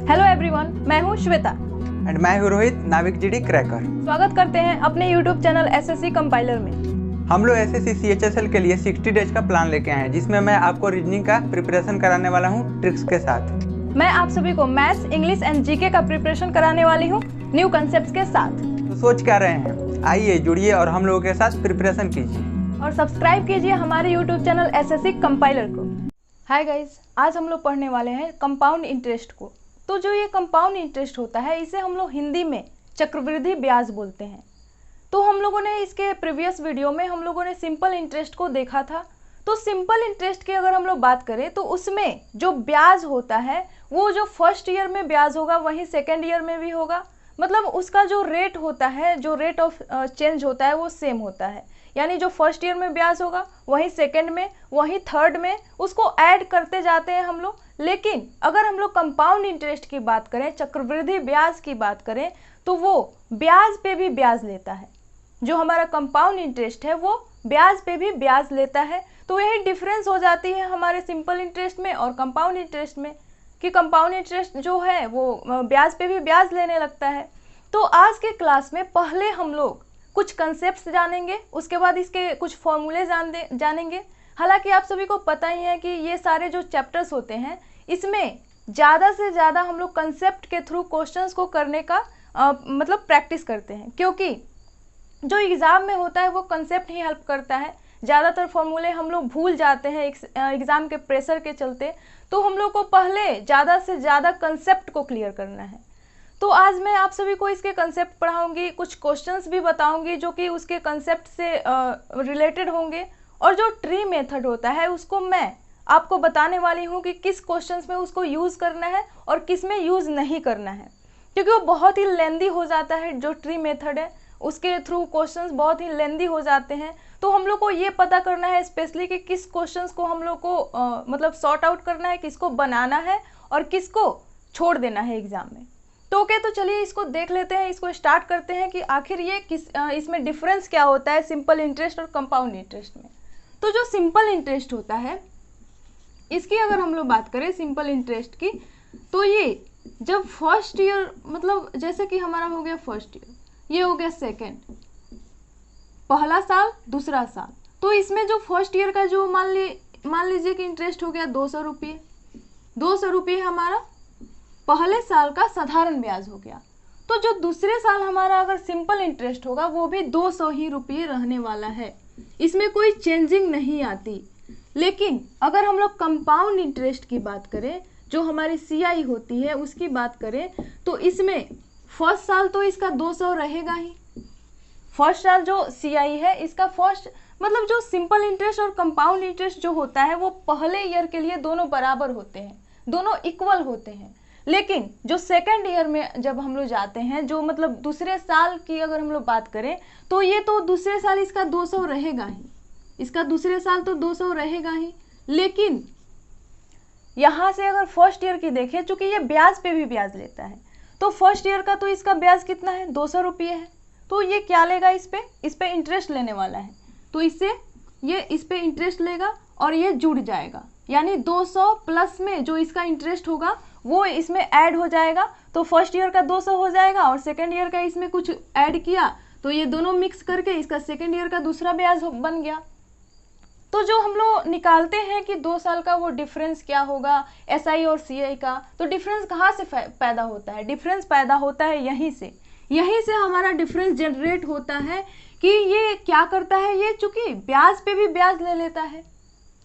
Hello everyone, मैं हूँ Shweta and मैं हूँ रोहित, नाविक जीडी क्रैकर। स्वागत करते हैं अपने यूट्यूब चैनल एसएससी कंपाइलर में। हम लोग एसएससी सीएचएसएल के लिए 60 डेज का प्लान लेके आए हैं, जिसमें मैं आपको रीजनिंग का प्रिपरेशन कराने वाला हूँ ट्रिक्स के साथ। मैं आप सभी को मैथ्स, इंग्लिश एंड जीके का प्रिपरेशन कराने वाली हूँ न्यू कंसेप्ट के साथ। तो सोच क्या रहे हैं, आइए जुड़िए और हम लोगों के साथ प्रिपरेशन कीजिए और सब्सक्राइब कीजिए हमारे यूट्यूब चैनल एसएससी कंपाइलर को। हाय गाइज, आज हम लोग पढ़ने वाले हैं कंपाउंड इंटरेस्ट को। तो जो ये कंपाउंड इंटरेस्ट होता है, इसे हम लोग हिंदी में चक्रवृद्धि ब्याज बोलते हैं। तो हम लोगों ने इसके प्रीवियस वीडियो में हम लोगों ने सिंपल इंटरेस्ट को देखा था। तो सिंपल इंटरेस्ट की अगर हम लोग बात करें तो उसमें जो ब्याज होता है वो जो फर्स्ट ईयर में ब्याज होगा वही सेकेंड ईयर में भी होगा। मतलब उसका जो रेट होता है, जो रेट ऑफ चेंज होता है वो सेम होता है। यानी जो फर्स्ट ईयर में ब्याज होगा वही सेकेंड में, वही थर्ड में, उसको ऐड करते जाते हैं हम लोग। लेकिन अगर हम लोग कंपाउंड इंटरेस्ट की बात करें, चक्रवृद्धि ब्याज की बात करें, तो वो ब्याज पे भी ब्याज लेता है। जो हमारा कंपाउंड इंटरेस्ट है वो ब्याज पे भी ब्याज लेता है। तो यही डिफरेंस हो जाती है हमारे सिंपल इंटरेस्ट में और कंपाउंड इंटरेस्ट में, कि कंपाउंड इंटरेस्ट जो है वो ब्याज पे भी ब्याज लेने लगता है। तो आज के क्लास में पहले हम लोग कुछ कंसेप्ट्स जानेंगे, उसके बाद इसके कुछ फॉर्मूले जानेंगे। हालांकि आप सभी को पता ही है कि ये सारे जो चैप्टर्स होते हैं इसमें ज़्यादा से ज़्यादा हम लोग कंसेप्ट के थ्रू क्वेश्चंस को करने का मतलब प्रैक्टिस करते हैं, क्योंकि जो एग्ज़ाम में होता है वो कंसेप्ट ही हेल्प करता है। ज़्यादातर फॉर्मूले हम लोग भूल जाते हैं एग्ज़ाम के प्रेशर के चलते। तो हम लोग को पहले ज़्यादा से ज़्यादा कंसेप्ट को क्लियर करना है। तो आज मैं आप सभी को इसके कंसेप्ट पढ़ाऊंगी, कुछ क्वेश्चंस भी बताऊंगी जो कि उसके कंसेप्ट से रिलेटेड होंगे। और जो ट्री मेथड होता है उसको मैं आपको बताने वाली हूँ कि किस क्वेश्चंस में उसको यूज़ करना है और किस में यूज़ नहीं करना है, क्योंकि वो बहुत ही लेंदी हो जाता है। जो ट्री मेथड है उसके थ्रू क्वेश्चंस बहुत ही लेंदी हो जाते हैं। तो हम लोग को ये पता करना है स्पेशली कि किस क्वेश्चंस को हम लोग को मतलब सॉर्ट आउट करना है, किसको बनाना है और किसको छोड़ देना है एग्जाम में। तो ओके, तो चलिए इसको देख लेते हैं, इसको स्टार्ट करते हैं कि आखिर ये इसमें डिफरेंस क्या होता है सिंपल इंटरेस्ट और कंपाउंड इंटरेस्ट में। तो जो सिंपल इंटरेस्ट होता है इसकी अगर हम लोग बात करें सिंपल इंटरेस्ट की, तो ये जब फर्स्ट ईयर, मतलब जैसे कि हमारा हो गया फर्स्ट ईयर, ये हो गया सेकेंड, पहला साल दूसरा साल। तो इसमें जो फर्स्ट ईयर का जो मान लीजिए कि इंटरेस्ट हो गया 200 रुपये। 200 रुपये हमारा पहले साल का साधारण ब्याज हो गया। तो जो दूसरे साल हमारा अगर सिंपल इंटरेस्ट होगा वो भी 200 ही रुपये रहने वाला है, इसमें कोई चेंजिंग नहीं आती। लेकिन अगर हम लोग कंपाउंड इंटरेस्ट की बात करें, जो हमारी सीआई होती है उसकी बात करें, तो इसमें फर्स्ट साल तो इसका 200 रहेगा ही। फर्स्ट साल जो सीआई है इसका फर्स्ट, मतलब जो सिंपल इंटरेस्ट और कंपाउंड इंटरेस्ट जो होता है वो पहले ईयर के लिए दोनों बराबर होते हैं, दोनों इक्वल होते हैं। लेकिन जो सेकेंड ईयर में जब हम लोग जाते हैं, जो मतलब दूसरे साल की अगर हम लोग बात करें, तो ये तो दूसरे साल इसका 200 रहेगा ही, इसका दूसरे साल तो 200 रहेगा ही। लेकिन यहाँ से अगर फर्स्ट ईयर की देखें, चूंकि ये ब्याज पे भी ब्याज लेता है, तो फर्स्ट ईयर का तो इसका ब्याज कितना है, 200 रुपये है। तो ये क्या लेगा, इस पे इंटरेस्ट लेने वाला है। तो इससे ये इस पे इंटरेस्ट लेगा और ये जुड़ जाएगा, यानी 200 प्लस में जो इसका इंटरेस्ट होगा वो इसमें ऐड हो जाएगा। तो फर्स्ट ईयर का 200 हो जाएगा और सेकेंड ईयर का इसमें कुछ ऐड किया, तो ये दोनों मिक्स करके इसका सेकेंड ईयर का दूसरा ब्याज बन गया। तो जो हम लोग निकालते हैं कि 2 साल का वो डिफरेंस क्या होगा एसआई और सीआई का, तो डिफरेंस कहाँ से पैदा होता है? डिफरेंस पैदा होता है यहीं से हमारा डिफरेंस जनरेट होता है कि ये क्या करता है, ये चूंकि ब्याज पे भी ब्याज ले लेता है,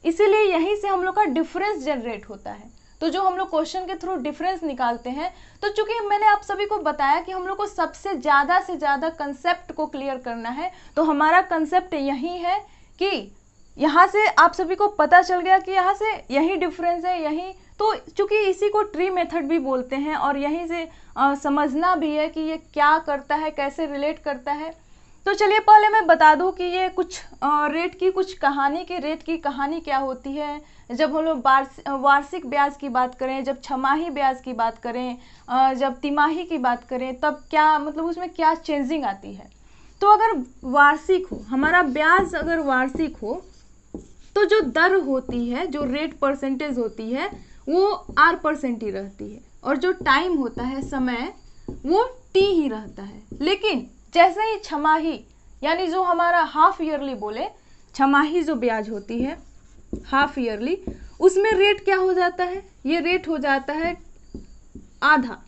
इसीलिए यहीं से हम लोग का डिफरेंस जनरेट होता है। तो जो हम लोग क्वेश्चन के थ्रू डिफरेंस निकालते हैं, तो चूंकि मैंने आप सभी को बताया कि हम लोग को सबसे ज़्यादा से ज़्यादा कंसेप्ट को क्लियर करना है, तो हमारा कंसेप्ट यही है कि यहाँ से आप सभी को पता चल गया कि यहाँ से यही डिफरेंस है, यही। तो चूंकि इसी को ट्री मेथड भी बोलते हैं और यहीं से समझना भी है कि ये क्या करता है, कैसे रिलेट करता है। तो चलिए पहले मैं बता दूं कि ये कुछ रेट की कहानी क्या होती है। जब हम लोग वार्षिक ब्याज की बात करें, जब छमाही ब्याज की बात करें, जब तिमाही की बात करें, तब क्या मतलब उसमें क्या चेंजिंग आती है। तो अगर वार्षिक हो, हमारा ब्याज अगर वार्षिक हो, तो जो दर होती है, जो रेट परसेंटेज होती है वो R% ही रहती है। और जो टाइम होता है समय वो टी ही रहता है। लेकिन जैसे ही छमाही यानी जो हमारा हाफ ईयरली बोले, छमाही जो ब्याज होती है हाफ ईयरली, उसमें रेट क्या हो जाता है, ये रेट हो जाता है आधा,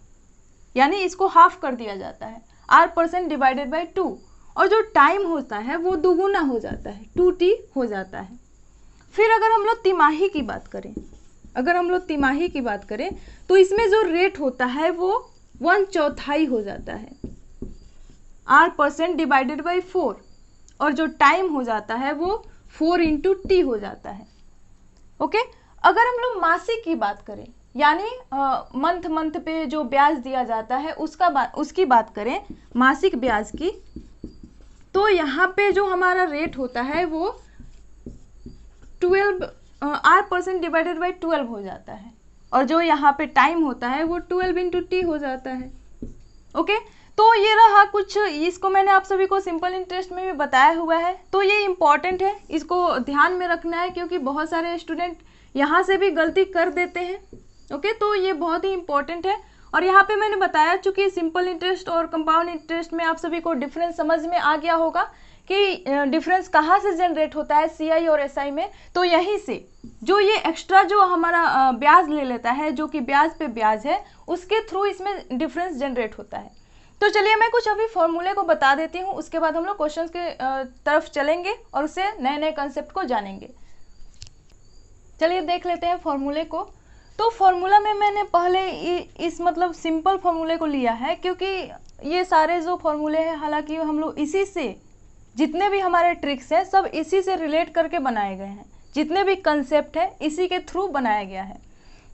यानी इसको हाफ कर दिया जाता है R% डिवाइडेड बाई 2, और जो टाइम होता है वो दुगुना हो जाता है 2t हो जाता है। फिर अगर हम लोग तिमाही की बात करें, तो इसमें जो रेट होता है वो 1/4 हो जाता है R% डिवाइडेड बाई 4, और जो टाइम हो जाता है वो 4 × t हो जाता है। ओके, अगर हम लोग मासिक की बात करें यानी मंथ पे जो ब्याज दिया जाता है उसकी बात करें, मासिक ब्याज की, तो यहाँ पे जो हमारा रेट होता है वो 12 R% डिवाइडेड बाई 12 हो जाता है, और जो यहाँ पे टाइम होता है वो 12 × t हो जाता है। ओके, तो ये रहा कुछ, इसको मैंने आप सभी को सिंपल इंटरेस्ट में भी बताया हुआ है, तो ये इम्पॉर्टेंट है, इसको ध्यान में रखना है क्योंकि बहुत सारे स्टूडेंट यहाँ से भी गलती कर देते हैं। ओके, तो ये बहुत ही इंपॉर्टेंट है। और यहाँ पे मैंने बताया, चूंकि सिंपल इंटरेस्ट और कंपाउंड इंटरेस्ट में आप सभी को डिफरेंस समझ में आ गया होगा कि डिफरेंस कहाँ से जनरेट होता है CI और SI में, तो यहीं से जो ये एक्स्ट्रा जो हमारा ब्याज ले लेता है, जो कि ब्याज पे ब्याज है, उसके थ्रू इसमें डिफरेंस जनरेट होता है। तो चलिए मैं कुछ अभी फॉर्मूले को बता देती हूँ, उसके बाद हम लोग क्वेश्चंस के तरफ चलेंगे और उससे नए नए कंसेप्ट को जानेंगे। चलिए देख लेते हैं फॉर्मूले को। तो फॉर्मूला में मैंने पहले इस मतलब सिंपल फॉर्मूले को लिया है, क्योंकि ये सारे जो फॉर्मूले हैं हालांकि हम लोग इसी से, जितने भी हमारे ट्रिक्स हैं सब इसी से रिलेट करके बनाए गए हैं, जितने भी कंसेप्ट है इसी के थ्रू बनाया गया है।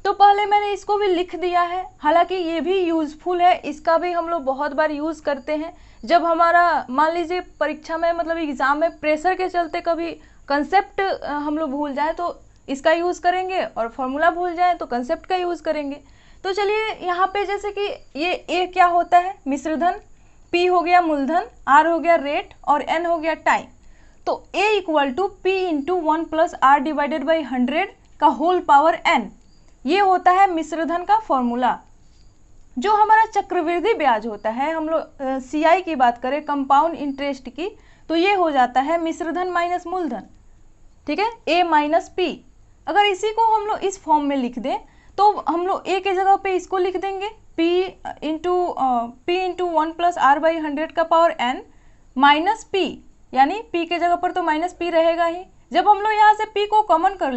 तो पहले मैंने इसको भी लिख दिया है, हालांकि ये भी यूज़फुल है, इसका भी हम लोग बहुत बार यूज़ करते हैं। जब हमारा मान लीजिए परीक्षा में मतलब एग्ज़ाम में प्रेशर के चलते कभी कंसेप्ट हम लोग भूल जाए तो इसका यूज़ करेंगे, और फॉर्मूला भूल जाए तो कंसेप्ट का यूज़ करेंगे। तो चलिए यहाँ पे जैसे कि ये A क्या होता है, मिश्रधन, P हो गया मूलधन, R हो गया रेट और N हो गया टाइम। तो A = P × 1 + R divided by 100 का होल पावर N, ये होता है मिश्रधन का फॉर्मूला। जो हमारा चक्रवृद्धि ब्याज होता है, हम लोग CI की बात करें, कंपाउंड इंटरेस्ट की, तो ये हो जाता है मिश्रधन माइनस मूलधन, ठीक है, A - P। अगर इसी को हम लोग इस फॉर्म में लिख दें तो हम लोग A के जगह पे इसको लिख देंगे P × 1 + R/100 का पावर N माइनस P, यानी P के जगह पर तो -P रहेगा ही। जब हम लोग यहाँ से P को कॉमन कर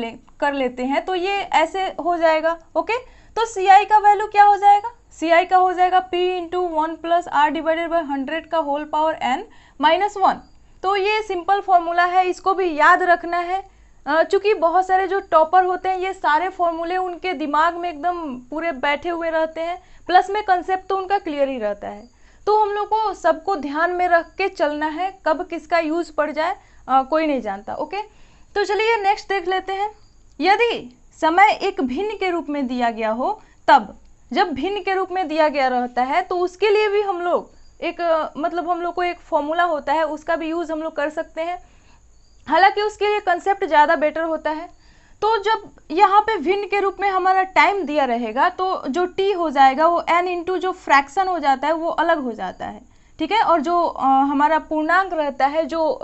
लेते हैं तो ये ऐसे हो जाएगा। ओके, तो CI का वैल्यू क्या हो जाएगा, CI का हो जाएगा P × 1 + R डिवाइडेड बाई 100 का होल पावर N -1। तो ये सिंपल फॉर्मूला है, इसको भी याद रखना है। चूँकि बहुत सारे जो टॉपर होते हैं ये सारे फॉर्मूले उनके दिमाग में एकदम पूरे बैठे हुए रहते हैं, प्लस में कंसेप्ट तो उनका क्लियर ही रहता है। तो हम लोग को सबको ध्यान में रख के चलना है, कब किसका यूज़ पड़ जाए कोई नहीं जानता। ओके, तो चलिए नेक्स्ट देख लेते हैं। यदि समय एक भिन्न के रूप में दिया गया हो, तब जब भिन्न के रूप में दिया गया रहता है तो उसके लिए भी हम लोग एक मतलब हम लोग को एक फॉर्मूला होता है, उसका भी यूज़ हम लोग कर सकते हैं, हालांकि उसके लिए कंसेप्ट ज़्यादा बेटर होता है। तो जब यहाँ पे भिन्न के रूप में हमारा टाइम दिया रहेगा तो जो t हो जाएगा वो n इंटू जो फ्रैक्शन हो जाता है वो अलग हो जाता है, ठीक है। और जो हमारा पूर्णांक रहता है जो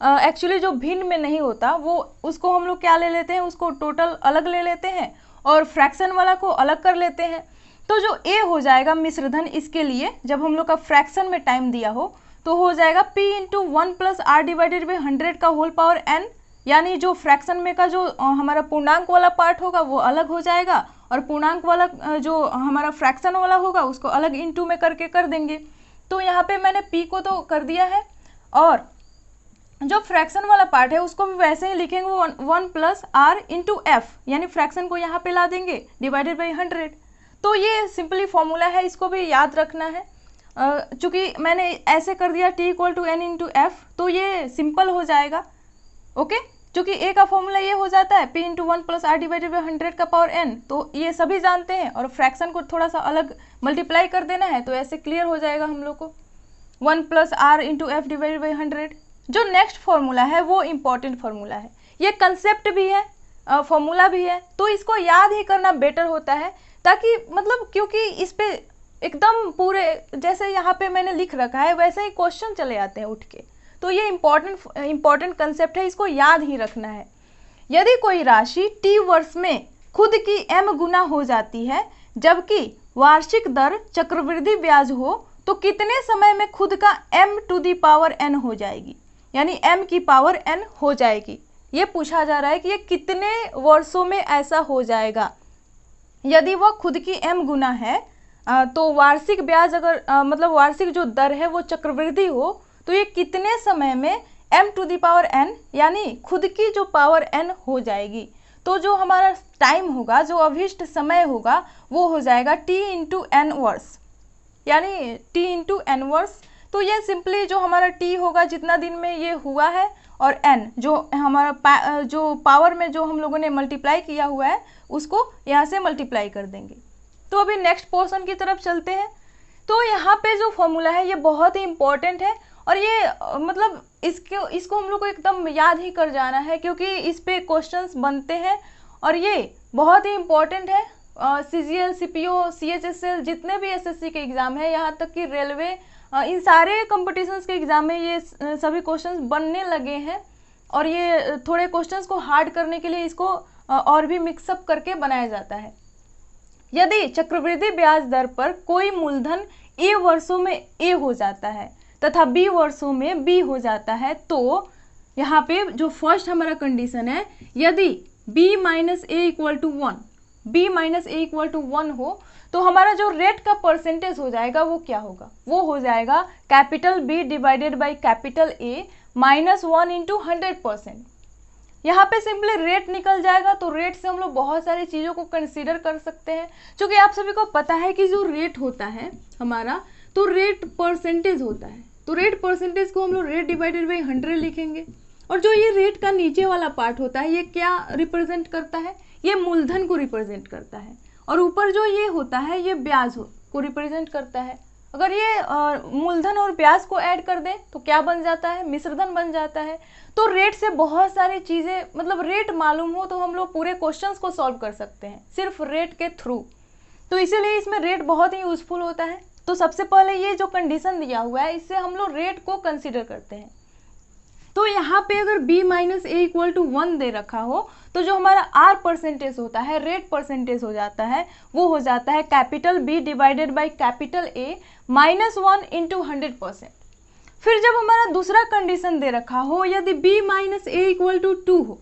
एक्चुअली जो भिन्न में नहीं होता वो उसको हम लोग क्या ले लेते हैं, उसको टोटल अलग ले लेते हैं और फ्रैक्शन वाला को अलग कर लेते हैं। तो जो a हो जाएगा मिश्रधन, इसके लिए जब हम लोग का फ्रैक्शन में टाइम दिया हो तो हो जाएगा P × 1 + R डिवाइडेड बाई 100 का होल पावर N, यानी जो फ्रैक्शन में का जो हमारा पूर्णांक वाला पार्ट होगा वो अलग हो जाएगा और पूर्णांक वाला जो हमारा फ्रैक्शन वाला होगा उसको अलग इंटू में करके कर देंगे। तो यहाँ पे मैंने P को तो कर दिया है और जो फ्रैक्शन वाला पार्ट है उसको भी वैसे ही लिखेंगे 1 + R × F, यानी फ्रैक्शन को यहाँ पे ला देंगे डिवाइडेड बाई 100। तो ये सिंपली फॉर्मूला है, इसको भी याद रखना है। चूँकि मैंने ऐसे कर दिया T = N × F, तो ये सिंपल हो जाएगा। ओके, चूँकि A का फॉर्मूला ये हो जाता है P × 1 + R डिवाइडेड बाई 100 का पावर N, तो ये सभी जानते हैं और फ्रैक्शन को थोड़ा सा अलग मल्टीप्लाई कर देना है तो ऐसे क्लियर हो जाएगा हम लोग को 1 + R × F डिवाइडेड बाई 100। जो नेक्स्ट फॉर्मूला है वो इम्पॉर्टेंट फॉर्मूला है, ये कंसेप्ट भी है फॉर्मूला भी है, तो इसको याद ही करना बेटर होता है ताकि मतलब क्योंकि इस पे एकदम पूरे जैसे यहाँ पे मैंने लिख रखा है वैसे ही क्वेश्चन चले आते हैं उठ के। तो ये इम्पॉर्टेंट कंसेप्ट है, इसको याद ही रखना है। यदि कोई राशि t वर्ष में खुद की m गुना हो जाती है जबकि वार्षिक दर चक्रवृद्धि ब्याज हो तो कितने समय में खुद का m to the power n हो जाएगी, यानी m की पावर n हो जाएगी। ये पूछा जा रहा है कि ये कितने वर्षों में ऐसा हो जाएगा। यदि वह खुद की m गुना है तो वार्षिक ब्याज अगर मतलब वार्षिक जो दर है वो चक्रवृद्धि हो तो ये कितने समय में m to the power n यानी खुद की जो पावर n हो जाएगी। तो जो हमारा टाइम होगा, जो अभिष्ट समय होगा वो हो जाएगा t इंटू n वर्ष, यानी t इंटू n वर्ष। तो ये सिंपली जो हमारा t होगा जितना दिन में ये हुआ है और n जो हमारा जो पावर में जो हम लोगों ने मल्टीप्लाई किया हुआ है उसको यहाँ से मल्टीप्लाई कर देंगे। तो अभी नेक्स्ट पोर्शन की तरफ चलते हैं। तो यहाँ पे जो फॉर्मूला है ये बहुत ही इम्पोर्टेंट है और ये मतलब इसको हम लोग को एकदम याद ही कर जाना है क्योंकि इस पे क्वेश्चंस बनते हैं और ये बहुत ही इम्पोर्टेंट है। CGL, CPO, CHSL जितने भी SSC के एग्ज़ाम है, यहाँ तक कि रेलवे, इन सारे कॉम्पिटिशन्स के एग्ज़ाम में ये सभी क्वेश्चंस बनने लगे हैं और ये थोड़े क्वेश्चंस को हार्ड करने के लिए इसको और भी मिक्सअप करके बनाया जाता है। यदि चक्रवृद्धि ब्याज दर पर कोई मूलधन A वर्षों में A हो जाता है तथा B वर्षों में B हो जाता है तो यहाँ पे जो फर्स्ट हमारा कंडीशन है, यदि B minus A equal to 1, B minus A equal to 1 हो तो हमारा जो रेट का परसेंटेज हो जाएगा वो क्या होगा, वो हो जाएगा capital B divided by capital A minus 1 into 100%। यहाँ पे सिंपली रेट निकल जाएगा तो रेट से हम लोग बहुत सारी चीज़ों को कंसीडर कर सकते हैं। क्योंकि आप सभी को पता है कि जो रेट होता है हमारा तो रेट परसेंटेज होता है, तो रेट परसेंटेज को हम लोग रेट डिवाइडेड बाई 100 लिखेंगे। और जो ये रेट का नीचे वाला पार्ट होता है ये क्या रिप्रेजेंट करता है, ये मूलधन को रिप्रेजेंट करता है और ऊपर जो ये होता है ये ब्याज को रिप्रेजेंट करता है। अगर ये मूलधन और ब्याज को ऐड कर दें तो क्या बन जाता है, मिश्रधन बन जाता है। तो रेट से बहुत सारी चीज़ें मतलब रेट मालूम हो तो हम लोग पूरे क्वेश्चंस को सॉल्व कर सकते हैं सिर्फ रेट के थ्रू। तो इसीलिए इसमें रेट बहुत ही यूजफुल होता है। तो सबसे पहले ये जो कंडीशन दिया हुआ है इससे हम लोग रेट को कंसिडर करते हैं। तो यहाँ पे अगर B minus A equal to 1 दे रखा हो तो जो हमारा R परसेंटेज होता है, रेट परसेंटेज हो जाता है, वो हो जाता है capital B divided by capital A minus 1 into 100%। फिर जब हमारा दूसरा कंडीशन दे रखा हो, यदि B minus A equal to 2 हो,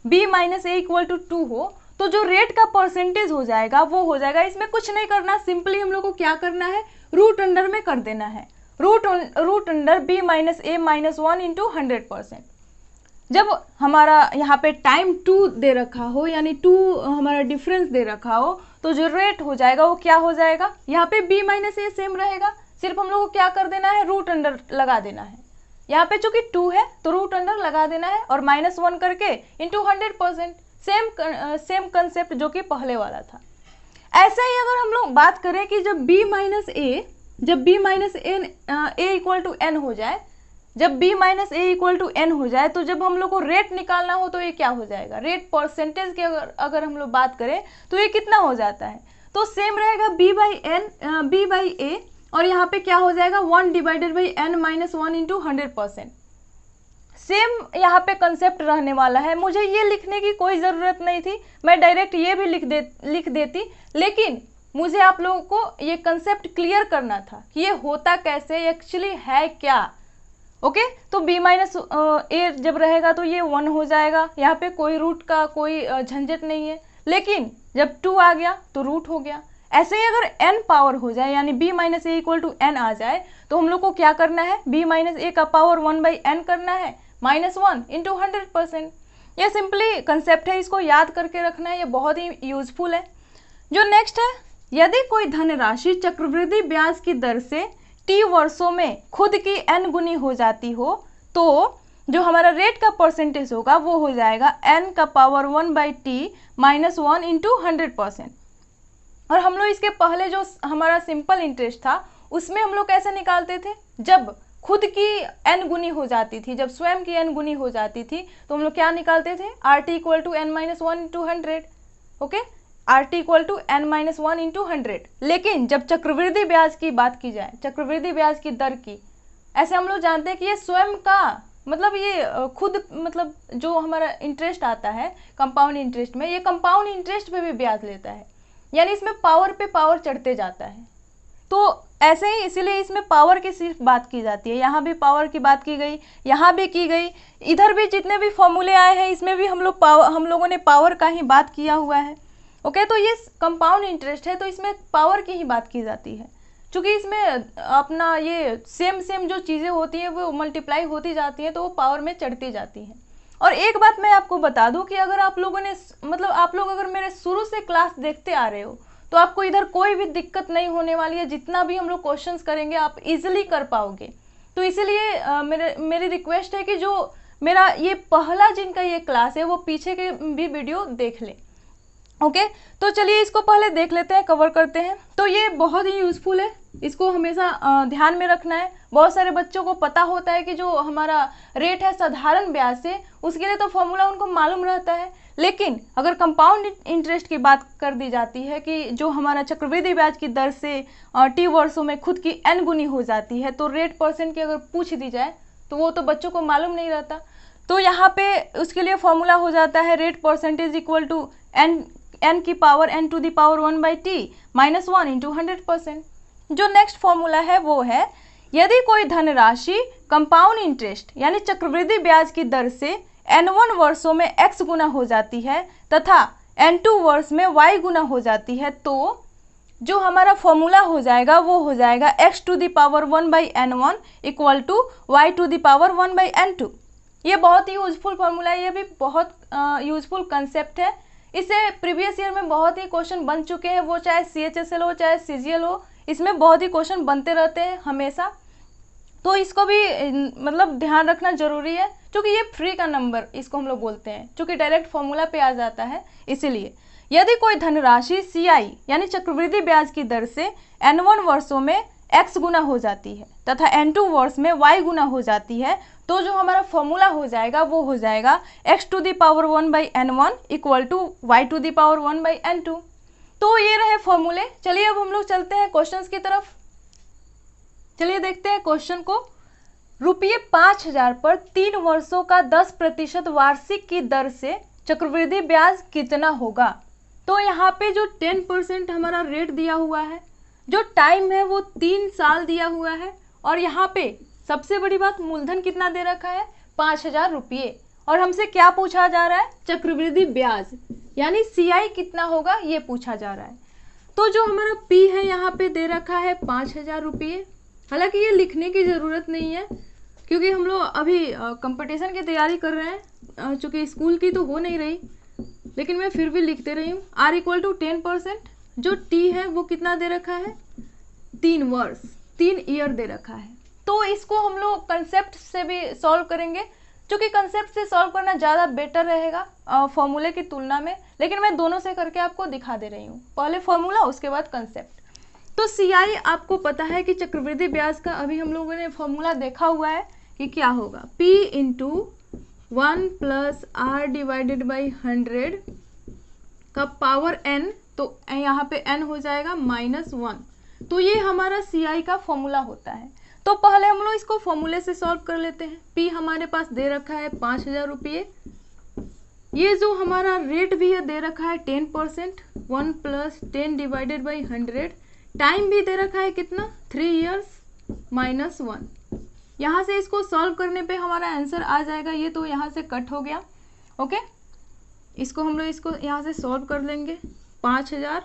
B minus A equal to 2 हो तो जो रेट का परसेंटेज हो जाएगा वो हो जाएगा, इसमें कुछ नहीं करना, सिंपली हम लोग को क्या करना है, रूट अंडर में कर देना है, root under B minus A minus 1 into 100%। जब हमारा यहाँ पे टाइम 2 दे रखा हो यानी 2 हमारा डिफरेंस दे रखा हो तो जो रेट हो जाएगा वो क्या हो जाएगा, यहाँ पे B माइनस A सेम रहेगा, सिर्फ हम लोग को क्या कर देना है, रूट अंडर लगा देना है। यहाँ पे चूंकि 2 है तो रूट अंडर लगा देना है और माइनस 1 करके इंटू 100%, सेम कंसेप्ट जो कि पहले वाला था। ऐसे ही अगर हम लोग बात करें कि जब B minus A equal to n हो जाए, जब B minus A equal to n हो जाए तो जब हम लोग को रेट निकालना हो तो ये क्या हो जाएगा, रेट परसेंटेज की अगर हम लोग बात करें तो ये कितना हो जाता है, तो सेम रहेगा B बाई A और यहाँ पे क्या हो जाएगा 1 divided by n minus 1 into 100%। Same यहाँ पे कंसेप्ट रहने वाला है। मुझे ये लिखने की कोई ज़रूरत नहीं थी, मैं डायरेक्ट ये भी लिख देती, लेकिन मुझे आप लोगों को ये कंसेप्ट क्लियर करना था कि ये होता कैसे, एक्चुअली है क्या। ओके, तो B माइनस A जब रहेगा तो ये 1 हो जाएगा, यहाँ पे कोई रूट का कोई झंझट नहीं है। लेकिन जब 2 आ गया तो रूट हो गया। ऐसे ही अगर n पावर हो जाए यानी B minus A equal to n आ जाए तो हम लोग को क्या करना है, B माइनस A का पावर 1 बाई n करना है, माइनस 1 इंटू 100%। ये सिंपली कंसेप्ट है, इसको याद करके रखना है, ये बहुत ही यूजफुल है। जो नेक्स्ट है, यदि कोई धनराशि चक्रवृद्धि ब्याज की दर से t वर्षों में खुद की n गुनी हो जाती हो तो जो हमारा रेट का परसेंटेज होगा वो हो जाएगा n का power 1 by T minus 1 into 100%। और हम लोग इसके पहले जो हमारा सिंपल इंटरेस्ट था उसमें हम लोग कैसे निकालते थे, जब खुद की n गुनी हो जाती थी, जब स्वयं की n गुनी हो जाती थी तो हम लोग क्या निकालते थे, RT equal to n minus 1 into 100। Okay, RT equal to n-1 into 100। लेकिन जब चक्रवृद्धि ब्याज की बात की जाए, चक्रवृद्धि ब्याज की दर की, ऐसे हम लोग जानते हैं कि ये स्वयं का मतलब ये खुद मतलब जो हमारा इंटरेस्ट आता है कंपाउंड इंटरेस्ट में, ये कंपाउंड इंटरेस्ट पे भी ब्याज लेता है, यानी इसमें पावर पे पावर चढ़ते जाता है। तो ऐसे ही इसीलिए इसमें पावर की सिर्फ बात की जाती है। यहाँ भी पावर की बात की गई, यहाँ भी की गई, इधर भी जितने भी फॉर्मूले आए हैं इसमें भी हम लोगों ने पावर का ही बात किया हुआ है। ओके, तो ये कंपाउंड इंटरेस्ट है तो इसमें पावर की ही बात की जाती है, क्योंकि इसमें अपना ये सेम जो चीज़ें होती हैं वो मल्टीप्लाई होती जाती हैं तो वो पावर में चढ़ती जाती हैं। और एक बात मैं आपको बता दूं कि अगर आप लोगों ने मतलब आप लोग अगर मेरे शुरू से क्लास देखते आ रहे हो तो आपको इधर कोई भी दिक्कत नहीं होने वाली है। जितना भी हम लोग क्वेश्चंस करेंगे आप इजीली कर पाओगे। तो इसीलिए मेरी रिक्वेस्ट है कि जो मेरा ये पहला जिनका ये क्लास है वो पीछे के भी वीडियो देख लें। ओके, तो चलिए इसको पहले देख लेते हैं, कवर करते हैं। तो ये बहुत ही यूज़फुल है, इसको हमेशा ध्यान में रखना है। बहुत सारे बच्चों को पता होता है कि जो हमारा रेट है साधारण ब्याज से, उसके लिए तो फॉर्मूला उनको मालूम रहता है, लेकिन अगर कंपाउंड इंटरेस्ट की बात कर दी जाती है कि जो हमारा चक्रवृद्धि ब्याज की दर से टी वर्षों में खुद की n गुनी हो जाती है, तो रेट परसेंट की अगर पूछ दी जाए तो वो तो बच्चों को मालूम नहीं रहता। तो यहाँ पे उसके लिए फॉर्मूला हो जाता है rate percentage equal to n की power n to the power 1/t minus 1 into 100%। जो नेक्स्ट फॉर्मूला है वो है, यदि कोई धनराशि कंपाउंड इंटरेस्ट यानी चक्रवृद्धि ब्याज की दर से n1 वर्षों में x गुना हो जाती है तथा n2 वर्ष में y गुना हो जाती है, तो जो हमारा फॉर्मूला हो जाएगा वो हो जाएगा x to the power 1/n1 equal to y to the power 1/n2। ये बहुत ही यूजफुल फॉर्मूला है, ये भी बहुत यूजफुल कंसेप्ट है। इससे प्रीवियस ईयर में बहुत ही क्वेश्चन बन चुके हैं, वो चाहे CHSL हो चाहे CGL हो, इसमें बहुत ही क्वेश्चन बनते रहते हैं हमेशा। तो इसको भी मतलब ध्यान रखना जरूरी है, क्योंकि ये फ्री का नंबर इसको हम लोग बोलते हैं, क्योंकि डायरेक्ट फॉर्मूला पे आ जाता है। इसीलिए यदि कोई धनराशि CI यानी चक्रवृद्धि ब्याज की दर से n1 वर्षों में x गुना हो जाती है तथा n2 वर्ष में y गुना हो जाती है, तो जो हमारा फॉर्मूला हो जाएगा वो हो जाएगा x to the power 1/n1 equal to y to the power 1/n2। तो ये रहे फॉर्मूले। चलिए अब हम लोग चलते हैं क्वेश्चंस की तरफ। चलिए देखते हैं क्वेश्चन को। रुपये 5000 पर 3 वर्षों का 10% वार्षिक की दर से चक्रवृद्धि ब्याज कितना होगा। तो यहाँ पे जो 10% हमारा रेट दिया हुआ है, जो टाइम है वो 3 साल दिया हुआ है, और यहाँ पे सबसे बड़ी बात मूलधन कितना दे रखा है 5000 रुपये, और हमसे क्या पूछा जा रहा है चक्रवृद्धि ब्याज यानी CI कितना होगा ये पूछा जा रहा है। तो जो हमारा P है यहाँ पे दे रखा है 5000 रुपये। हालांकि ये लिखने की ज़रूरत नहीं है क्योंकि हम लोग अभी कंपटीशन की तैयारी कर रहे हैं, चूँकि स्कूल की तो हो नहीं रही, लेकिन मैं फिर भी लिखते रही हूँ। R equal to 10%। जो T है वो कितना दे रखा है 3 वर्ष, 3 ईयर दे रखा है। तो इसको हम लोग कंसेप्ट से भी सॉल्व करेंगे, क्योंकि कंसेप्ट से सॉल्व करना ज़्यादा बेटर रहेगा फॉर्मूले की तुलना में, लेकिन मैं दोनों से करके आपको दिखा दे रही हूँ, पहले फॉर्मूला उसके बाद कंसेप्ट। तो CI आपको पता है कि चक्रवृद्धि ब्याज का अभी हम लोगों ने फॉर्मूला देखा हुआ है कि क्या होगा, P into 1 plus R divided by 100 का पावर n, तो यहाँ पे n हो जाएगा -1। तो ये हमारा CI का फॉर्मूला होता है। तो पहले हम लोग इसको फॉर्मूले से सॉल्व कर लेते हैं। P हमारे पास दे रखा है 5000 रुपये, ये जो हमारा रेट भी है दे रखा है 10%, 1 प्लस 10 डिवाइडेड बाई 100, टाइम भी दे रखा है कितना 3 इयर्स -1। यहाँ से इसको सॉल्व करने पे हमारा आंसर आ जाएगा, ये तो यहाँ से कट हो गया। ओके, इसको हम लोग इसको यहाँ से सॉल्व कर लेंगे। 5000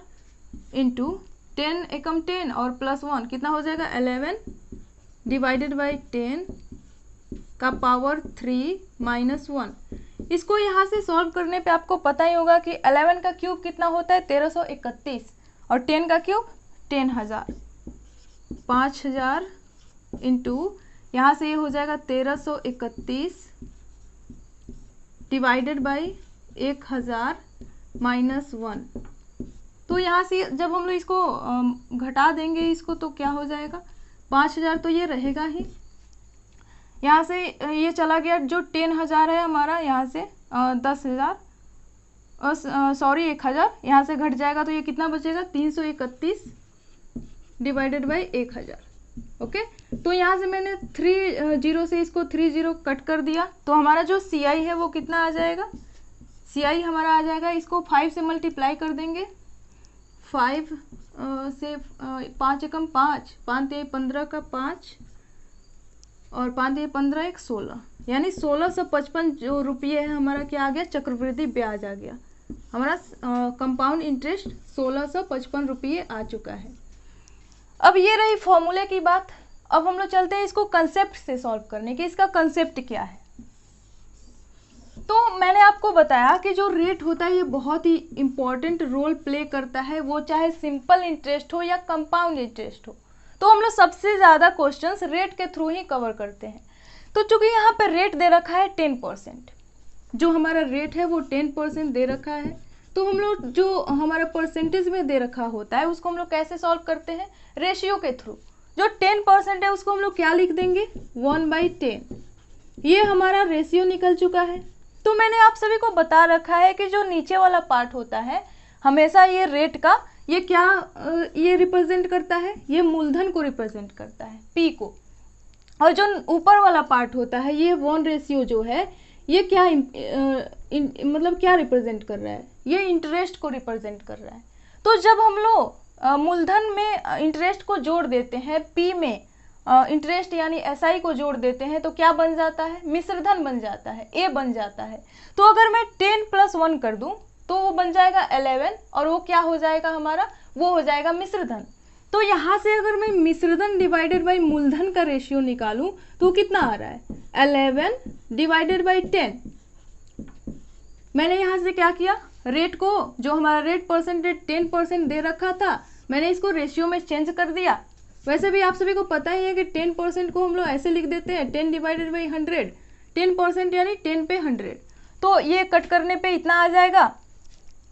इंटू 10 एकम 10 और प्लस 1 कितना हो जाएगा 11 डिवाइडेड बाई 10 का पावर 3 -1। इसको यहाँ से सॉल्व करने पे आपको पता ही होगा कि 11 का क्यूब कितना होता है 1331 और 10 का क्यूब 10000। 5000 इंटू यहाँ से ये हो जाएगा 1331 डिवाइडेड बाई 1000 -1। तो यहाँ से जब हम लोग इसको घटा देंगे इसको तो क्या हो जाएगा 5000 तो ये रहेगा ही, यहाँ से ये चला गया जो 10000 है हमारा, यहाँ से 10000 सॉरी 1000, यहाँ से घट जाएगा तो ये कितना बचेगा 331 डिवाइडेड बाई 1000। ओके, तो यहाँ से मैंने 30 से इसको 30 कट कर दिया, तो हमारा जो सी आई है वो कितना आ जाएगा, सी आई हमारा आ जाएगा, इसको 5 से मल्टीप्लाई कर देंगे, 5 से 5 एकम 5, 5 ते 15 का 5 और 5 ते 15 एक 16, यानी 1655 जो रुपये है हमारा क्या आ गया, चक्रवृद्धि ब्याज आ गया, हमारा कंपाउंड इंटरेस्ट 1655 रुपये आ चुका है। अब ये रही फॉर्मूले की बात। अब हम लोग चलते हैं इसको कंसेप्ट से सॉल्व करने के, इसका कंसेप्ट क्या है। तो मैंने आपको बताया कि जो रेट होता है ये बहुत ही इंपॉर्टेंट रोल प्ले करता है, वो चाहे सिंपल इंटरेस्ट हो या कंपाउंड इंटरेस्ट हो। तो हम लोग सबसे ज़्यादा क्वेश्चंस रेट के थ्रू ही कवर करते हैं। तो चूंकि यहाँ पे रेट दे रखा है 10%, जो हमारा रेट है वो 10% दे रखा है, तो हम लोग जो हमारा परसेंटेज में दे रखा होता है उसको हम लोग कैसे सॉल्व करते हैं, रेशियो के थ्रू। जो 10% है उसको हम लोग क्या लिख देंगे, 1/10। ये हमारा रेशियो निकल चुका है। तो मैंने आप सभी को बता रखा है कि जो नीचे वाला पार्ट होता है हमेशा ये रेट का ये क्या ये रिप्रेजेंट करता है, ये मूलधन को रिप्रेजेंट करता है, पी को। और जो ऊपर वाला पार्ट होता है ये 1 रेशियो जो है ये क्या मतलब क्या रिप्रेजेंट कर रहा है, ये इंटरेस्ट को रिप्रेजेंट कर रहा है। तो जब हम लोग मूलधन में इंटरेस्ट को जोड़ देते हैं, पी में इंटरेस्ट यानी एसआई को जोड़ देते हैं, तो क्या बन जाता है, मिश्रधन बन जाता है, ए बन जाता है। तो अगर मैं 10 + 1 कर दूं तो वो बन जाएगा 11, और वो क्या हो जाएगा हमारा, वो हो जाएगा मिश्रधन। तो यहाँ से अगर मैं मिश्रधन डिवाइडेड बाई मूलधन का रेशियो निकालूं तो कितना आ रहा है, 11 डिवाइडेड बाई 10। मैंने यहाँ से क्या किया, रेट को, जो हमारा रेट परसेंटेज 10% दे रखा था, मैंने इसको रेशियो में चेंज कर दिया। वैसे भी आप सभी को पता ही है कि 10% को हम लोग ऐसे लिख देते हैं 10 डिवाइडेड बाई 100, 10% यानी 10 पे 100, तो ये कट करने पे इतना आ जाएगा।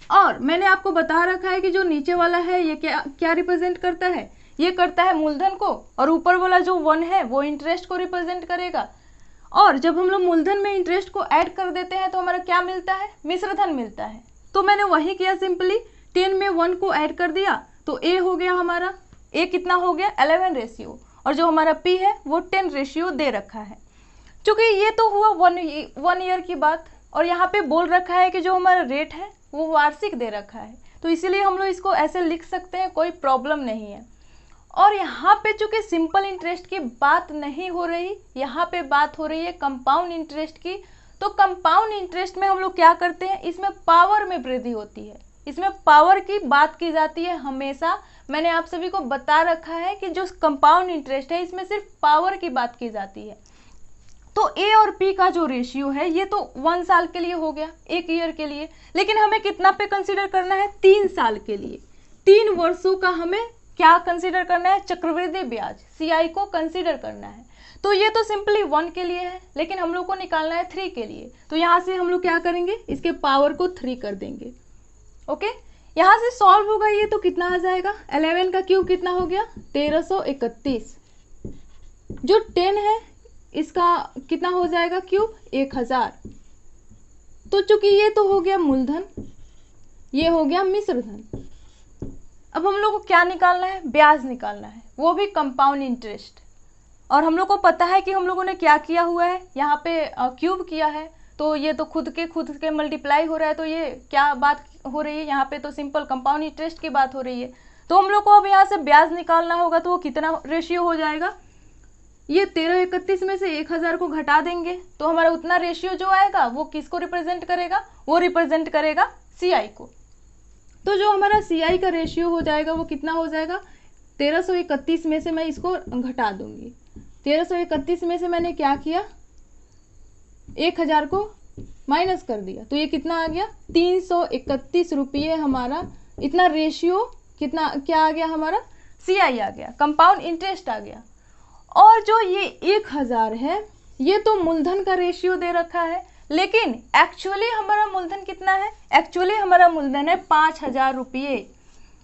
और मैंने आपको बता रखा है कि जो नीचे वाला है ये क्या क्या रिप्रेजेंट करता है, ये करता है मूलधन को, और ऊपर वाला जो 1 है वो इंटरेस्ट को रिप्रेजेंट करेगा। और जब हम लोग मूलधन में इंटरेस्ट को ऐड कर देते हैं तो हमारा क्या मिलता है, मिश्रधन मिलता है। तो मैंने वही किया, सिंपली 10 में 1 को ऐड कर दिया, तो ए हो गया हमारा, ए कितना हो गया 11 रेशियो, और जो हमारा पी है वो 10 रेशियो दे रखा है। क्योंकि ये तो हुआ 1 ईयर की बात, और यहाँ पे बोल रखा है कि जो हमारा रेट है वो वार्षिक दे रखा है, तो इसीलिए हम लोग इसको ऐसे लिख सकते हैं, कोई प्रॉब्लम नहीं है। और यहाँ पे चूंकि सिंपल इंटरेस्ट की बात नहीं हो रही, यहाँ पे बात हो रही है कंपाउंड इंटरेस्ट की। तो कंपाउंड इंटरेस्ट में हम लोग क्या करते हैं, इसमें पावर में वृद्धि होती है, इसमें पावर की बात की जाती है हमेशा। मैंने आप सभी को बता रखा है कि जो कंपाउंड इंटरेस्ट है इसमें सिर्फ पावर की बात की जाती है। तो ए और पी का जो रेशियो है ये तो 1 साल के लिए हो गया, 1 ईयर के लिए, लेकिन हमें कितना पे कंसीडर करना है, 3 साल के लिए, 3 वर्षों का हमें क्या कंसीडर करना है, चक्रवृद्धि ब्याज सीआई को कंसीडर करना है। तो ये तो सिंपली 1 के लिए है, लेकिन हम लोग को निकालना है 3 के लिए। तो यहाँ से हम लोग क्या करेंगे, इसके पावर को 3 कर देंगे। ओके, यहाँ से सॉल्व होगा ये, तो कितना आ जाएगा, 11 का क्यूब कितना हो गया 1331, जो 10 है इसका कितना हो जाएगा क्यूब 1000। तो चूंकि ये तो हो गया मूलधन, ये हो गया मिश्रधन। अब हम लोग को क्या निकालना है, ब्याज निकालना है, वो भी कंपाउंड इंटरेस्ट। और हम लोग को पता है कि हम लोगों ने क्या किया हुआ है, यहाँ पे क्यूब किया है, तो ये तो खुद के मल्टीप्लाई हो रहा है, तो ये क्या बात हो रही है, यहाँ पे तो सिंपल कंपाउंड इंटरेस्ट की बात हो रही है। तो हम लोग को अब यहाँ से ब्याज निकालना होगा, तो वो कितना रेशियो हो जाएगा, ये 1331 में से 1000 को घटा देंगे, तो हमारा उतना रेशियो जो आएगा वो किसको रिप्रेजेंट करेगा, वो रिप्रेजेंट करेगा सीआई को। तो जो हमारा सीआई का रेशियो हो जाएगा वो कितना हो जाएगा, 1331 में से मैं इसको घटा दूंगी। 1331 में से मैंने क्या किया, 1000 को माइनस कर दिया, तो ये कितना आ गया 331 रुपये हमारा, इतना रेशियो कितना क्या आ गया हमारा, सीआई आ गया, कंपाउंड इंटरेस्ट आ गया। और जो ये 1000 है ये तो मूलधन का रेशियो दे रखा है, लेकिन एक्चुअली हमारा मूलधन कितना है, एक्चुअली हमारा मूलधन है 5000 रुपये।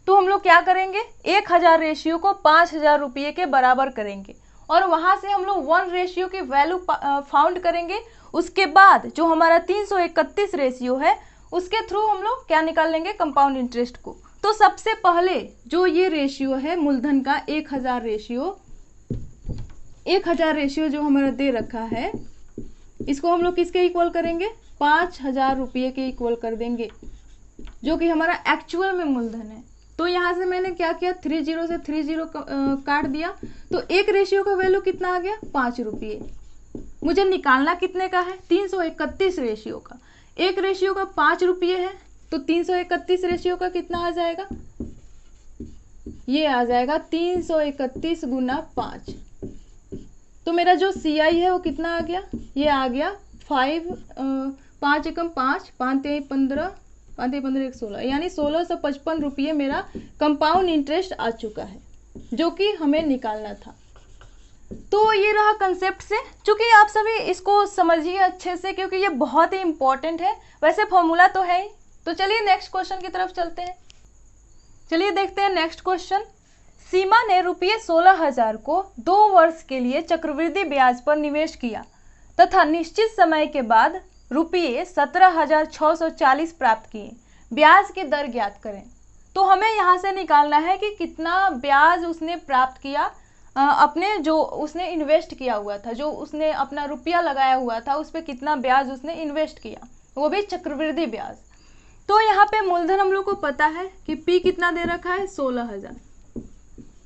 तो हम लोग क्या करेंगे, 1000 रेशियो को 5000 रुपये के बराबर करेंगे, और वहां से हम लोग 1 रेशियो की वैल्यू फाउंड करेंगे। उसके बाद जो हमारा 331 रेशियो है उसके थ्रू हम लोग क्या निकाल लेंगे, कंपाउंड इंटरेस्ट को। तो सबसे पहले जो ये रेशियो है मूलधन का 1000 रेशियो, 1000 रेशियो जो हमारा दे रखा है, इसको हम लोग किसके इक्वल करेंगे, 5000 रुपये के इक्वल कर देंगे, जो कि हमारा एक्चुअल में मूलधन है। तो यहाँ से मैंने क्या किया, 30 से 30 काट दिया, तो एक रेशियो का वैल्यू कितना आ गया, 5 रुपये। मुझे निकालना कितने का है, 331 रेशियो का। एक रेशियो का 5 रुपये है, तो 331 रेशियो का कितना आ जाएगा, ये आ जाएगा 331 गुना 5। तो मेरा जो CI है वो कितना आ गया, ये आ गया 5 एकम 5, 5 3 15, 5 3 15 1 16, यानी 1655 रुपये मेरा कंपाउंड इंटरेस्ट आ चुका है, जो कि हमें निकालना था। तो ये रहा कंसेप्ट से, चूंकि आप सभी इसको समझिए अच्छे से, क्योंकि ये बहुत ही इंपॉर्टेंट है। वैसे फॉर्मूला तो है ही। तो चलिए नेक्स्ट क्वेश्चन की तरफ चलते हैं। चलिए देखते हैं नेक्स्ट क्वेश्चन। सीमा ने रुपये 16,000 को 2 वर्ष के लिए चक्रवृद्धि ब्याज पर निवेश किया तथा निश्चित समय के बाद रुपये 17,640 प्राप्त किए। ब्याज की दर ज्ञात करें। तो हमें यहाँ से निकालना है कि कितना ब्याज उसने प्राप्त किया, अपने जो उसने इन्वेस्ट किया हुआ था, जो उसने अपना रुपया लगाया हुआ था, उस पर कितना ब्याज उसने इन्वेस्ट किया, वो भी चक्रवृद्धि ब्याज। तो यहाँ पे मूलधन हम लोग को पता है कि P कितना दे रखा है, 16,000।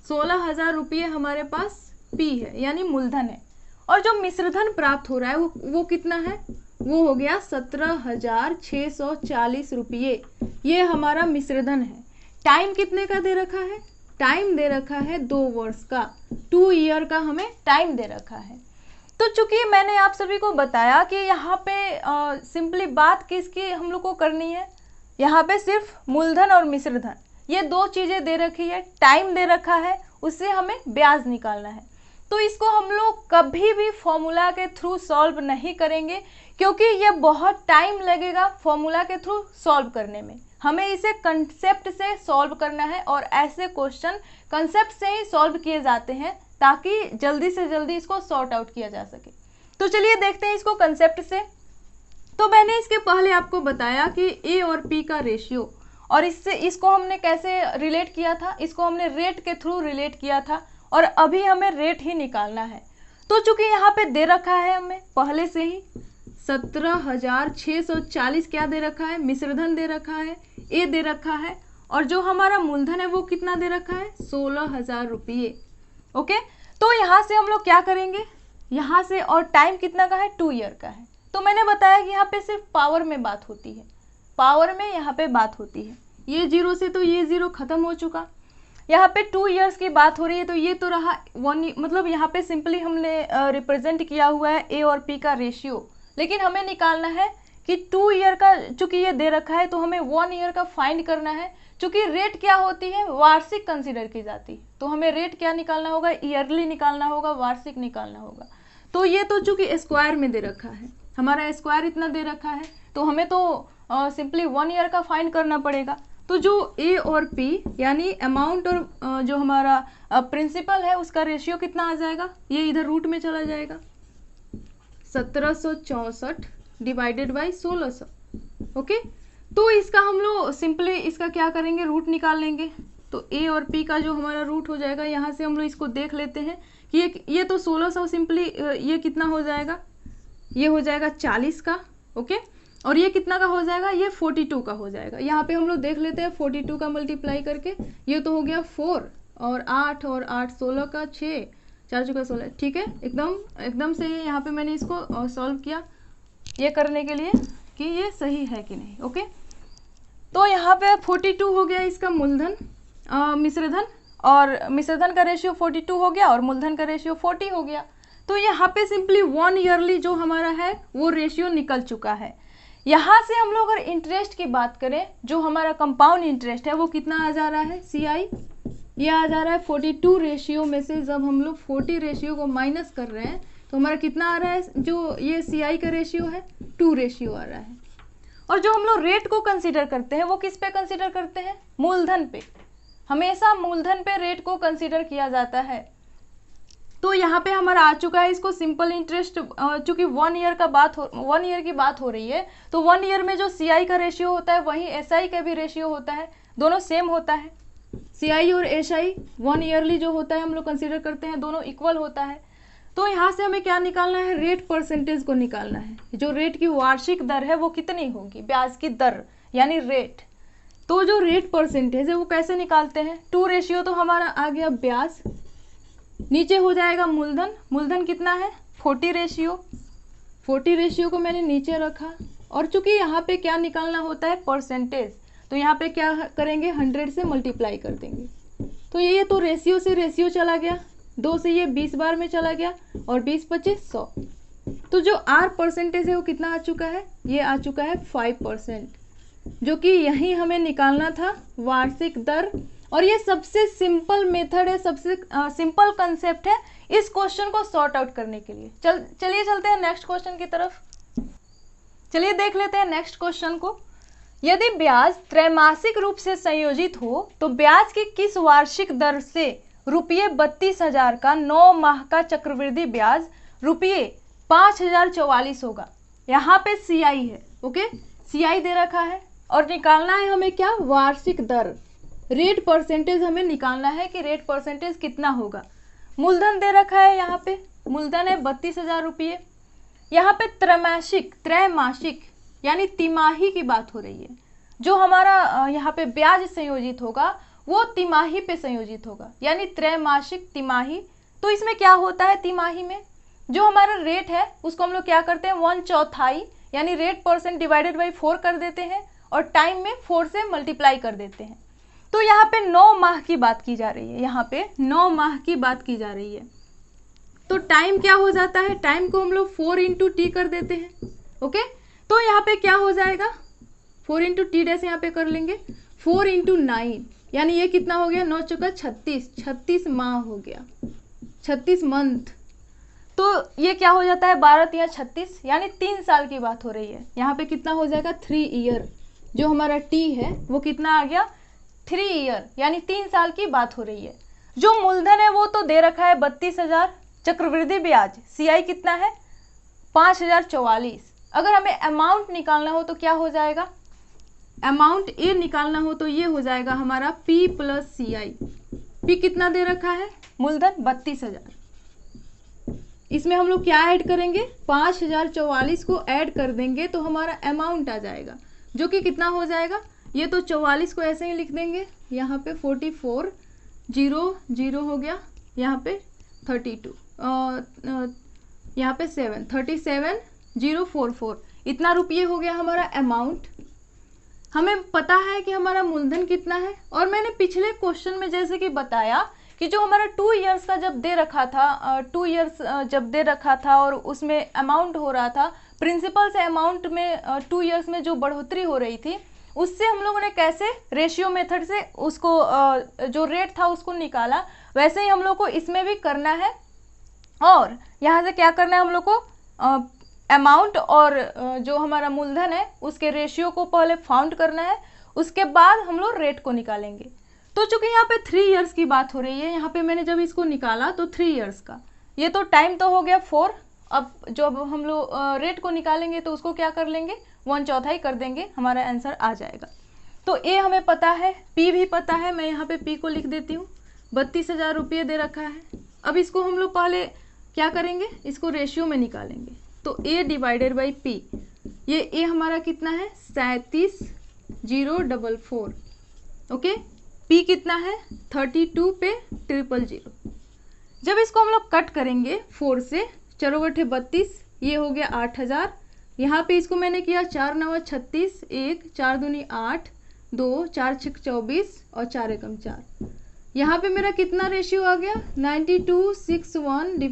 16,000 रुपये हमारे पास P है, यानी मूलधन है। और जो मिश्रधन प्राप्त हो रहा है वो कितना है, वो हो गया 17,640 रुपये। ये हमारा मिश्रधन है। टाइम कितने का दे रखा है, टाइम दे रखा है 2 वर्ष का, 2 ईयर का हमें टाइम दे रखा है। तो चूंकि मैंने आप सभी को बताया कि यहाँ पे सिंपली बात किसकी हम लोग को करनी है, यहाँ पे सिर्फ मूलधन और मिश्रधन, ये 2 चीज़ें दे रखी है, टाइम दे रखा है, उससे हमें ब्याज निकालना है। तो इसको हम लोग कभी भी फॉर्मूला के थ्रू सॉल्व नहीं करेंगे, क्योंकि ये बहुत टाइम लगेगा फॉर्मूला के थ्रू सॉल्व करने में। हमें इसे कंसेप्ट से सॉल्व करना है, और ऐसे क्वेश्चन कंसेप्ट से ही सॉल्व किए जाते हैं ताकि जल्दी से जल्दी इसको सॉर्ट आउट किया जा सके। तो चलिए देखते हैं इसको कंसेप्ट से। तो मैंने इसके पहले आपको बताया कि A और P का रेशियो, और इसको हमने कैसे रिलेट किया था, इसको हमने रेट के थ्रू रिलेट किया था, और अभी हमें रेट ही निकालना है। तो चूंकि यहाँ पे दे रखा है हमें पहले से ही 17,640 क्या दे रखा है, मिश्रधन दे रखा है, ए दे रखा है, और जो हमारा मूलधन है वो कितना दे रखा है, 16,000 रुपये। ओके, तो यहाँ से हम लोग क्या करेंगे, यहाँ से, और टाइम कितना का है, 2 ईयर का है। तो मैंने बताया कि यहाँ पे सिर्फ पावर में बात होती है, पावर में यहाँ पे बात होती है। ये 0 से तो ये 0 खत्म हो चुका, यहाँ पे 2 इयर्स की बात हो रही है, तो ये तो रहा 1, मतलब यहाँ पे सिंपली हमने रिप्रेजेंट किया हुआ है A और P का रेशियो। लेकिन हमें निकालना है कि 2 ईयर का, चूंकि ये दे रखा है तो हमें 1 ईयर का फाइंड करना है। चूंकि रेट क्या होती है, वार्षिक कंसीडर की जाती है, तो हमें रेट क्या निकालना होगा, ईयरली निकालना होगा, वार्षिक निकालना होगा। तो ये तो चूंकि स्क्वायर में दे रखा है, हमारा स्क्वायर इतना दे रखा है, तो हमें तो सिंपली 1 ईयर का फाइंड करना पड़ेगा। तो जो A और P यानी अमाउंट और जो हमारा प्रिंसिपल है उसका रेशियो कितना आ जाएगा, ये इधर रूट में चला जाएगा, 1764 डिवाइडेड बाई 1600। ओके, तो इसका हम लोग सिंपली इसका क्या करेंगे, रूट निकाल लेंगे। तो A और P का जो हमारा रूट हो जाएगा, यहाँ से हम लोग इसको देख लेते हैं कि ये तो 1600 सिंपली ये कितना हो जाएगा, ये हो जाएगा 40 का। ओके, और ये कितना का हो जाएगा, ये 42 का हो जाएगा। यहाँ पे हम लोग देख लेते हैं 42 का मल्टीप्लाई करके, ये तो हो गया 4 और 8 और 8 16 का 6, 4 चुका 16। ठीक है, एकदम से यहाँ पे मैंने इसको सॉल्व किया ये करने के लिए कि ये सही है कि नहीं। ओके, तो यहाँ पे 42 हो गया इसका मूलधन, मिश्रधन, और मिश्रधन का रेशियो 42 हो गया और मूलधन का रेशियो 40 हो गया। तो यहाँ पे सिंपली 1 ईयरली जो हमारा है वो रेशियो निकल चुका है। यहाँ से हम लोग अगर इंटरेस्ट की बात करें, जो हमारा कंपाउंड इंटरेस्ट है वो कितना आ जा रहा है, CI ये आ जा रहा है 42 रेशियो में से। जब हम लोग 40 रेशियो को माइनस कर रहे हैं तो हमारा कितना आ रहा है, जो ये CI का रेशियो है 2 रेशियो आ रहा है। और जो हम लोग रेट को कंसीडर करते हैं वो किस पे कंसीडर करते हैं, मूलधन पे। हमेशा मूलधन पे रेट को कंसीडर किया जाता है। तो यहाँ पे हमारा आ चुका है इसको सिंपल इंटरेस्ट, चूंकि 1 ईयर की बात हो रही है, तो 1 ईयर में जो CI का रेशियो होता है वही SI का भी रेशियो होता है, दोनों सेम होता है। CI और SI 1 ईयरली जो होता है हम लोग कंसिडर करते हैं, दोनों इक्वल होता है। तो यहाँ से हमें क्या निकालना है, रेट परसेंटेज को निकालना है। जो रेट की वार्षिक दर है वो कितनी होगी, ब्याज की दर यानी रेट। तो जो रेट परसेंटेज है वो कैसे निकालते हैं, 2 रेशियो तो हमारा आ गया ब्याज, नीचे हो जाएगा मूलधन। मूलधन कितना है 40 रेशियो को मैंने नीचे रखा। और चूंकि यहाँ पे क्या निकालना होता है परसेंटेज, तो यहाँ पे क्या करेंगे 100 से मल्टीप्लाई कर देंगे। तो ये तो रेशियो से रेशियो चला गया, 2 से ये 20 बार में चला गया, और 20 25 100। तो जो R परसेंटेज है वो कितना आ चुका है, ये आ चुका है 5%, जो कि यही हमें निकालना था वार्षिक दर। और ये सबसे सिंपल मेथड है, सबसे सिंपल कंसेप्ट है इस क्वेश्चन को सॉर्ट आउट करने के लिए। चलिए चलते हैं नेक्स्ट क्वेश्चन की तरफ। चलिए देख लेते हैं नेक्स्ट क्वेश्चन को। यदि ब्याज त्रैमासिक रूप से संयोजित हो तो ब्याज की किस वार्षिक दर से रुपये 32,000 का 9 माह का चक्रवृद्धि ब्याज रुपये 5,044 होगा। यहाँ पे CI है, ओके, CI दे रखा है और निकालना है हमें क्या, वार्षिक दर। रेट परसेंटेज हमें निकालना है कि रेट परसेंटेज कितना होगा। मूलधन दे रखा है, यहाँ पे मूलधन है 32,000 रुपये। यहाँ पे त्रैमासिक यानी तिमाही की बात हो रही है। जो हमारा यहाँ पे ब्याज संयोजित होगा वो तिमाही पे संयोजित होगा, यानी त्रैमासिक तिमाही। तो इसमें क्या होता है, तिमाही में जो हमारा रेट है उसको हम लोग क्या करते हैं 1/4 यानी रेट परसेंट डिवाइडेड बाई 4 कर देते हैं, और टाइम में 4 से मल्टीप्लाई कर देते हैं। तो यहाँ पे 9 माह की बात की जा रही है, यहाँ पे 9 माह की बात की जा रही है। तो टाइम क्या हो जाता है, टाइम को हम लोग 4 × T कर देते हैं, ओके। तो यहाँ पे क्या हो जाएगा 4 × T डैश यहाँ पे कर लेंगे, 4 × 9 यानी ये कितना हो गया 9 चौका 36 माह हो गया, 36 मंथ। तो ये क्या हो जाता है 12 × 3 = 36 यानी 3 साल की बात हो रही है। यहाँ पे कितना हो जाएगा 3 ईयर, जो हमारा T है वो कितना आ गया 3 ईयर यानी 3 साल की बात हो रही है। जो मूलधन है वो तो दे रखा है 32,000, चक्रवृद्धि ब्याज CI कितना है 5,044। अगर हमें अमाउंट निकालना हो तो क्या हो जाएगा, अमाउंट A निकालना हो तो ये हो जाएगा हमारा P + CI। P कितना दे रखा है, मूलधन 32,000। इसमें हम लोग क्या ऐड करेंगे 5,044 को ऐड कर देंगे तो हमारा अमाउंट आ जाएगा, जो कि कितना हो जाएगा, ये तो 44 को ऐसे ही लिख देंगे, यहाँ पे 44 0 हो गया, यहाँ पे 32 यहाँ पे 7 37,044 इतना रुपये हो गया हमारा अमाउंट। हमें पता है कि हमारा मूलधन कितना है, और मैंने पिछले क्वेश्चन में जैसे कि बताया कि जो हमारा 2 इयर्स का जब दे रखा था, 2 इयर्स जब दे रखा था और उसमें अमाउंट हो रहा था, प्रिंसिपल से अमाउंट में 2 इयर्स में जो बढ़ोतरी हो रही थी, उससे हम लोगों ने कैसे रेशियो मेथड से उसको जो रेट था उसको निकाला, वैसे ही हम लोग को इसमें भी करना है। और यहाँ से क्या करना है हम लोग को, अमाउंट और जो हमारा मूलधन है उसके रेशियो को पहले फाउंड करना है, उसके बाद हम लोग रेट को निकालेंगे। तो चूंकि यहाँ पे 3 इयर्स की बात हो रही है, यहाँ पे मैंने जब इसको निकाला तो 3 इयर्स का, ये तो टाइम तो हो गया 4। अब जब हम लोग रेट को निकालेंगे तो उसको क्या कर लेंगे 1/4 कर देंगे, हमारा आंसर आ जाएगा। तो A हमें पता है, P भी पता है, मैं यहाँ पे P को लिख देती हूँ, 32,000 रुपये दे रखा है। अब इसको हम लोग पहले क्या करेंगे, इसको रेशियो में निकालेंगे। तो A / P, ये A हमारा कितना है 37,044, ओके। P कितना है 32 पे 000। जब इसको हम लोग कट करेंगे 4 से, 4 × 32 ये हो गया 8,000। यहाँ पे इसको मैंने किया 4 × 9 = 36, 1 4 दूनी 8, 2 4 6 24 और 4 एकम 4। यहाँ पे मेरा कितना रेशियो आ गया 9261 /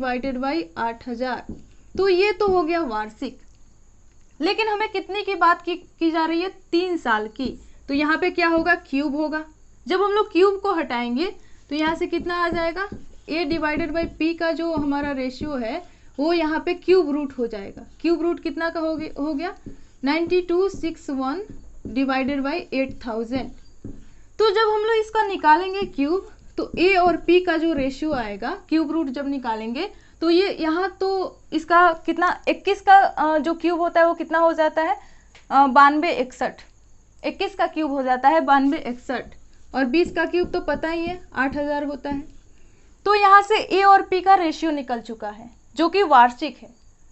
8,000। तो ये तो हो गया वार्षिक। लेकिन हमें कितने की बात की जा रही है 3 साल की। तो यहाँ पे क्या होगा क्यूब होगा। जब हम लोग क्यूब को हटाएंगे तो यहाँ से कितना आ जाएगा A / P का जो हमारा रेशियो है वो यहाँ पे क्यूब रूट हो जाएगा। क्यूब रूट कितना का हो गया 9261 / 8,000। तो जब हम लोग इसका निकालेंगे क्यूब तो ए और पी का जो रेशियो आएगा क्यूब रूट जब निकालेंगे तो ये यहाँ तो इसका कितना 21 का जो क्यूब होता है वो कितना हो जाता है 9261। 21 का क्यूब हो जाता है 9261 और 20 का क्यूब तो पता ही है 8000 होता है। तो यहाँ से ए और पी का रेशियो निकल चुका है जो कि वार्षिक है,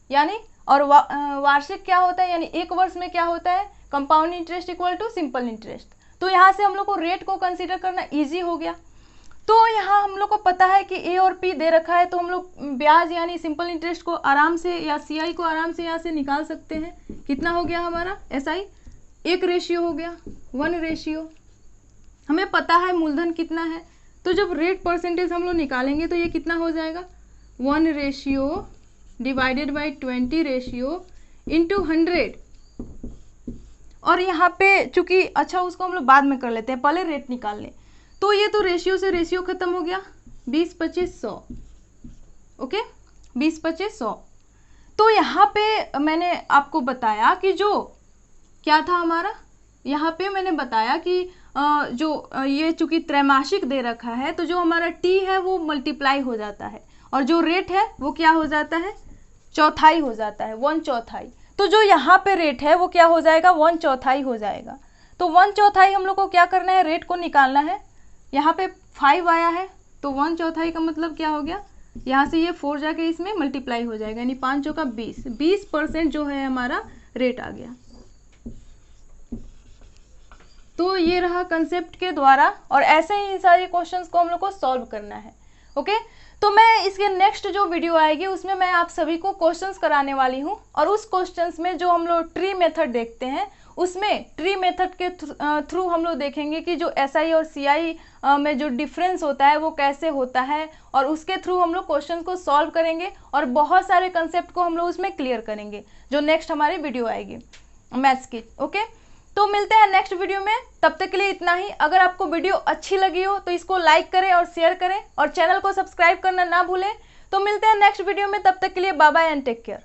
यानी और वार्षिक क्या होता है, यानी एक वर्ष में क्या होता है compound interest equal to simple interest. तो यहाँ से हम लोग को रेट को कंसीडर करना इजी हो गया। तो यहाँ हम लोग को पता है कि ए और पी दे रखा है, तो हम लोग ब्याज यानी सिंपल इंटरेस्ट को आराम से या सीआई को आराम से यहाँ से निकाल सकते हैं। कितना हो गया हमारा एसआई, 1 रेशियो हो गया, 1 रेशियो। हमें पता है मूलधन कितना है, तो जब रेट परसेंटेज हम लोग निकालेंगे तो ये कितना हो जाएगा 1 ratio divided by 20 ratio into 100। और यहाँ पे चूंकि अच्छा उसको हम लोग बाद में कर लेते हैं, पहले रेट निकाल लें। तो ये तो रेशियो से रेशियो खत्म हो गया, 20 25 100। ओके 20 25 100। तो यहाँ पे मैंने आपको बताया कि जो क्या था हमारा, यहाँ पे मैंने बताया कि ये चूंकि त्रैमासिक दे रखा है तो जो हमारा टी है वो मल्टीप्लाई हो जाता है और जो रेट है वो क्या हो जाता है चौथाई हो जाता है, 1/4। तो जो यहाँ पे रेट है वो क्या हो जाएगा 1/4 हो जाएगा। तो 1/4 हम लोग को क्या करना है, रेट को निकालना है। यहाँ पे 5 आया है तो 1/4 का मतलब क्या हो गया, यहाँ से ये 4 जाके इसमें मल्टीप्लाई हो जाएगा, यानी 5 चौका 20% जो है हमारा रेट आ गया। तो ये रहा कंसेप्ट के द्वारा, और ऐसे ही इन सारे क्वेश्चंस को हम लोग को सॉल्व करना है। ओके तो मैं इसके नेक्स्ट जो वीडियो आएगी उसमें मैं आप सभी को क्वेश्चंस कराने वाली हूँ, और उस क्वेश्चंस में जो हम लोग ट्री मेथड देखते हैं उसमें ट्री मेथड के थ्रू हम लोग देखेंगे कि जो एसआई और सीआई में जो डिफरेंस होता है वो कैसे होता है, और उसके थ्रू हम लोग क्वेश्चन को सॉल्व करेंगे और बहुत सारे कंसेप्ट को हम लोग उसमें क्लियर करेंगे जो नेक्स्ट हमारी वीडियो आएगी मैथ्स की। ओके तो मिलते हैं नेक्स्ट वीडियो में, तब तक के लिए इतना ही। अगर आपको वीडियो अच्छी लगी हो तो इसको लाइक करें और शेयर करें और चैनल को सब्सक्राइब करना ना भूलें। तो मिलते हैं नेक्स्ट वीडियो में, तब तक के लिए bye bye and take care.